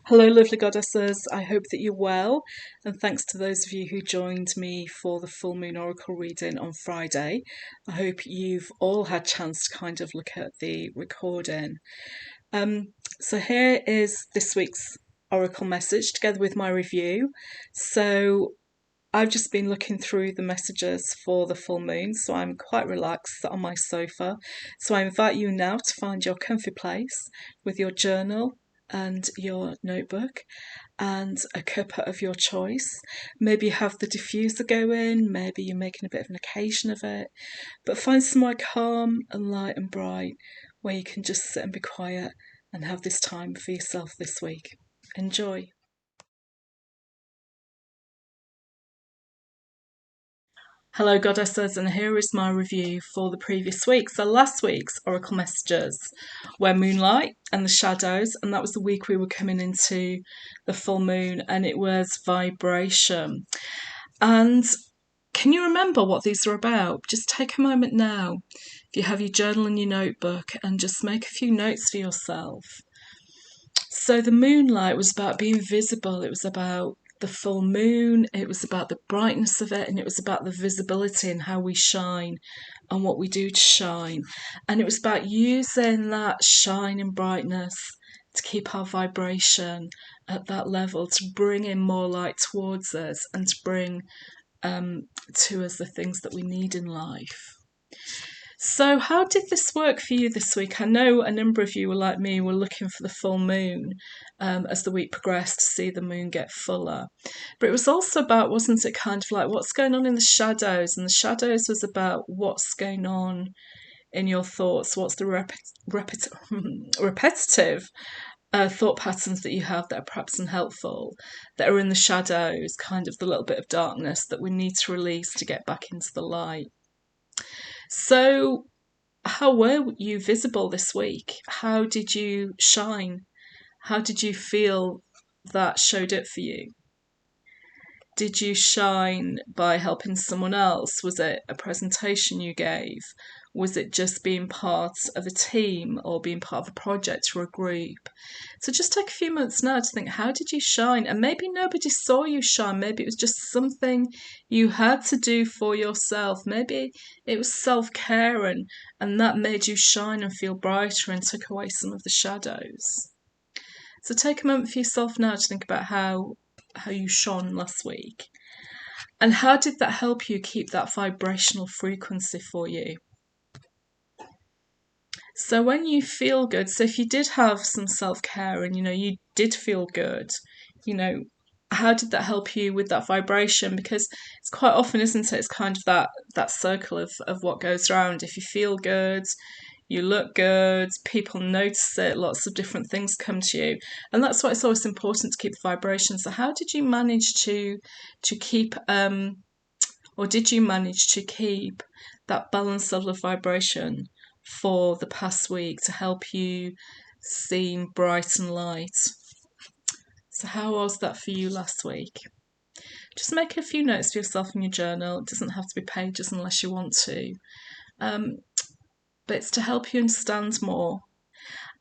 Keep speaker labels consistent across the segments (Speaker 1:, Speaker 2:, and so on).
Speaker 1: Hello, lovely goddesses. I hope that you're well, and thanks to those of you who joined me for the full moon oracle reading on Friday. I hope you've all had a chance to kind of look at the recording. So here is this week's oracle message together with my review. So I've just been looking through the messages for the full moon, so I'm quite relaxed on my sofa. So I invite you now to find your comfy place with your journal and your notebook and a cuppa of your choice. Maybe you have the diffuser going, maybe you're making a bit of an occasion of it, but find somewhere calm and light and bright where you can just sit and be quiet and have this time for yourself this week. Enjoy. Hello, goddesses, and here is my review for the previous week. So, last week's oracle messages were moonlight and the shadows, and that was the week we were coming into the full moon, and it was vibration. And can you remember what these are about? Just take a moment now, if you have your journal and your notebook, and just make a few notes for yourself. So the moonlight was about being visible. It was about the full moon. It was about the brightness of it, and it was about the visibility and how we shine and what we do to shine. And it was about using that shine and brightness to keep our vibration at that level, to bring in more light towards us and to bring to us the things that we need in life. So, how did this work for you this week? I know a number of you were like me, were looking for the full moon as the week progressed to see the moon get fuller. But it was also about, wasn't it, kind of like what's going on in the shadows? And the shadows was about what's going on in your thoughts, what's the repetitive thought patterns that you have that are perhaps unhelpful, that are in the shadows, kind of the little bit of darkness that we need to release to get back into the light. So, how were you visible this week? How did you shine? How did you feel that showed up for you? Did you shine by helping someone else? Was it a presentation you gave? Was it just being part of a team or being part of a project or a group? So just take a few months now to think, how did you shine? And maybe nobody saw you shine. Maybe it was just something you had to do for yourself. Maybe it was self-care and that made you shine and feel brighter and took away some of the shadows. So take a moment for yourself now to think about how you shone last week. And how did that help you keep that vibrational frequency for you? So when you feel good, so if you did have some self-care and you did feel good, how did that help you with that vibration? Because it's quite often, isn't it? It's kind of that circle of what goes around. If you feel good, you look good, people notice it, lots of different things come to you. And that's why it's always important to keep the vibration. So how did you manage to keep or did you manage to keep that balanced level of vibration for the past week to help you seem bright and light? So how was that for you last week? Just make a few notes for yourself in your journal. It doesn't have to be pages unless you want to. But it's to help you understand more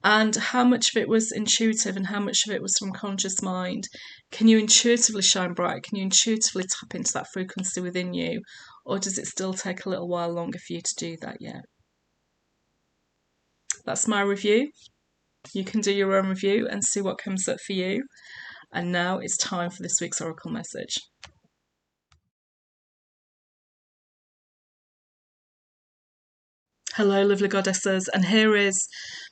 Speaker 1: and how much of it was intuitive and how much of it was from conscious mind. Can you intuitively shine bright? Can you intuitively tap into that frequency within you? Or does it still take a little while longer for you to do that yet? That's my review. You can do your own review and see what comes up for you. And now it's time for this week's oracle message. Hello, lovely goddesses, and here is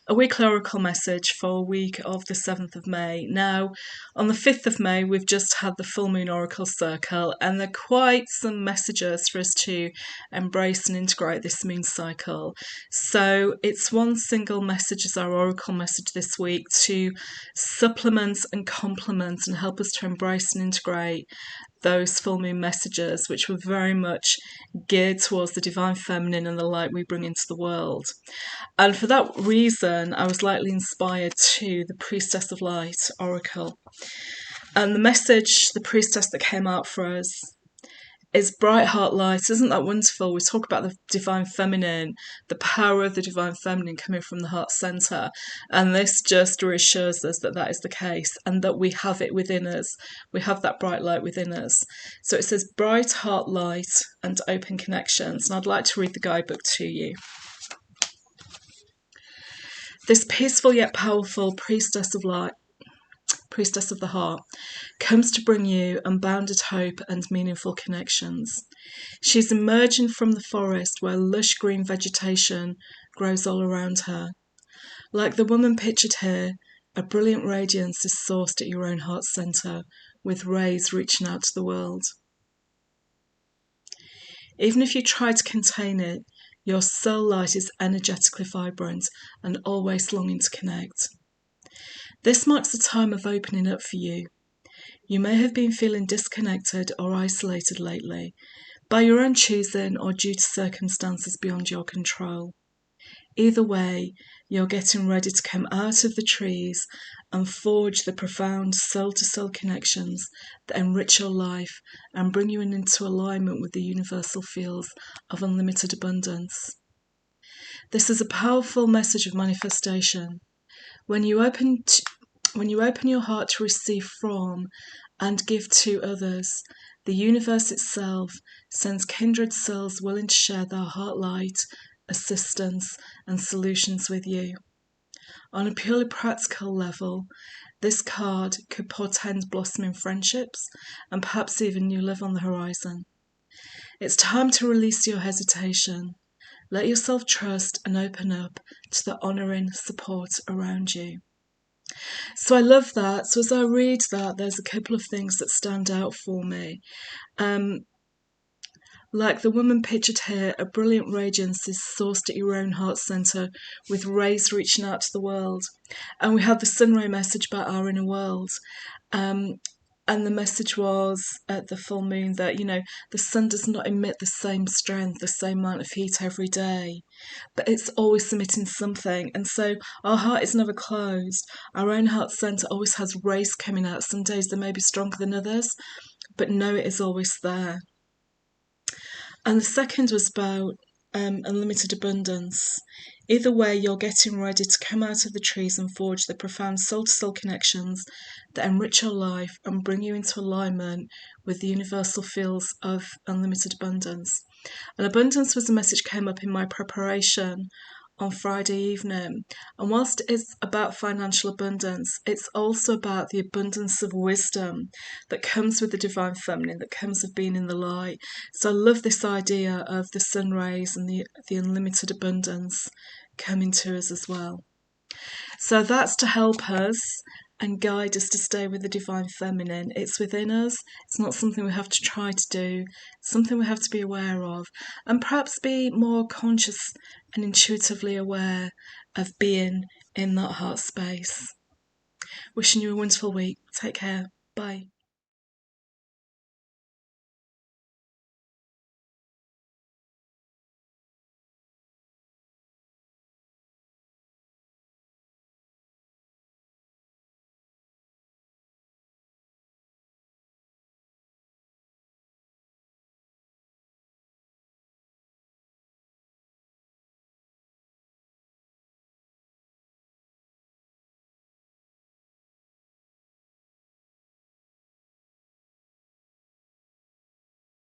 Speaker 1: a weekly oracle message for a week of the 7th of May. Now, on the 5th of May, we've just had the full moon oracle circle, and there are quite some messages for us to embrace and integrate this moon cycle. So it's one single message as our oracle message this week to supplement and complement and help us to embrace and integrate those full moon messages, which were very much geared towards the divine feminine and the light we bring into the world. And for that reason, I was lightly inspired to the Priestess of Light oracle. And the message, the priestess that came out for us, is bright heart light. Isn't that wonderful? We talk about the divine feminine, the power of the divine feminine coming from the heart center. And this just reassures us that that is the case and that we have it within us. We have that bright light within us. So it says bright heart light and open connections. And I'd like to read the guidebook to you. This peaceful yet powerful priestess of light, priestess of the heart, comes to bring you unbounded hope and meaningful connections. She's emerging from the forest where lush green vegetation grows all around her. Like the woman pictured here, a brilliant radiance is sourced at your own heart center, with rays reaching out to the world. Even if you try to contain it, your soul light is energetically vibrant and always longing to connect. This marks a time of opening up for you. You may have been feeling disconnected or isolated lately, by your own choosing or due to circumstances beyond your control. Either way, you're getting ready to come out of the trees and forge the profound soul-to-soul connections that enrich your life and bring you into alignment with the universal fields of unlimited abundance. This is a powerful message of manifestation. When you open your heart to receive from and give to others, the universe itself sends kindred souls willing to share their heart light, assistance, and solutions with you. On a purely practical level, this card could portend blossoming friendships and perhaps even new love on the horizon. It's time to release your hesitation. Let yourself trust and open up to the honouring support around you. So I love that. So as I read that, there's a couple of things that stand out for me. Like the woman pictured here, a brilliant radiance is sourced at your own heart centre with rays reaching out to the world. And we had the sunray message about our inner world. And the message was at the full moon that, the sun does not emit the same strength, the same amount of heat every day, but it's always emitting something. And so our heart is never closed. Our own heart centre always has rays coming out. Some days they may be stronger than others, but know it is always there. And the second was about unlimited abundance. Either way, you're getting ready to come out of the trees and forge the profound soul-to-soul connections that enrich your life and bring you into alignment with the universal fields of unlimited abundance. And abundance was a message that came up in my preparation on Friday evening. And whilst it's about financial abundance, it's also about the abundance of wisdom that comes with the divine feminine, that comes with being in the light. So I love this idea of the sun rays and the unlimited abundance coming to us as well. So that's to help us and guide us to stay with the divine feminine. It's within us. It's not something we have to try to do. It's something we have to be aware of and perhaps be more conscious and intuitively aware of being in that heart space. Wishing you a wonderful week. Take care. Bye.